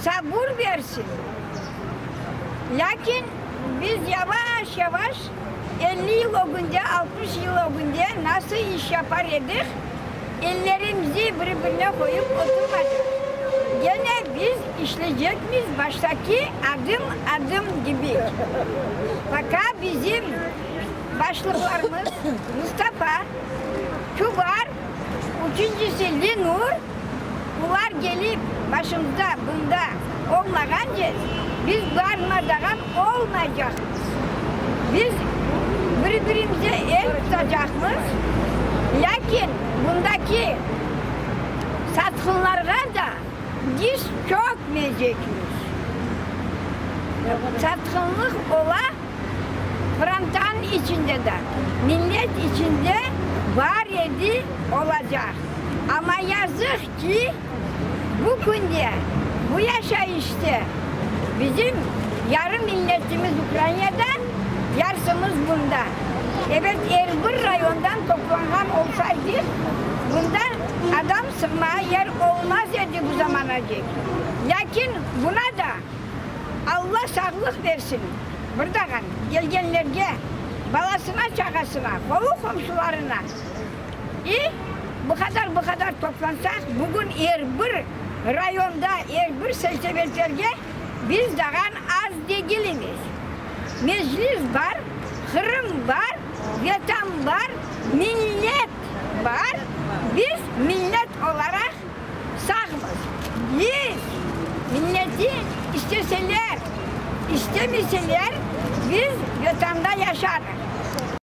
sabır versin. Lakin biz yavaş yavaş 50 yıl önce, 60 yıl önce nasıl iş yapar idik? Ellerimizi birbirine koyup oturmadık. Gene biz işleyecek miyiz baştaki adım adım gibi. Fakat bizim başlıklarımız Mustafa, Kübar, üçüncüsü Linur, bunlar gelip başımızda bunda olmayınca biz varmadan olmayacağız. Biz birbirimize el tutacağız. Lakin bundaki satkınlara da diz çökmeyeceğiz. Satkınlık ola fırıntanın içinde de, millet içinde var edi olacak. Ama yazık ki bugün de bu yaşayışta bizim yarım milletimiz Ukrayna'da, yarısımız bunda. Evet, eğer bir rayondan toplangan olsaydı bunda adam sığmaya yer olmaz idi bu zamana dek. Lakin buna da Allah sağlık versin. Buradan gelgenlerge, balasına, çakasına, kolu komşularına. Bu kadar toplansak bugün eğer bir rayonda, eğer bir seçmenlerge biz daha az değiliz. Meclis var, Kırım var, vatan var, millet var. Biz millet olarak sağız. Biz milleti isteseler, istemeseler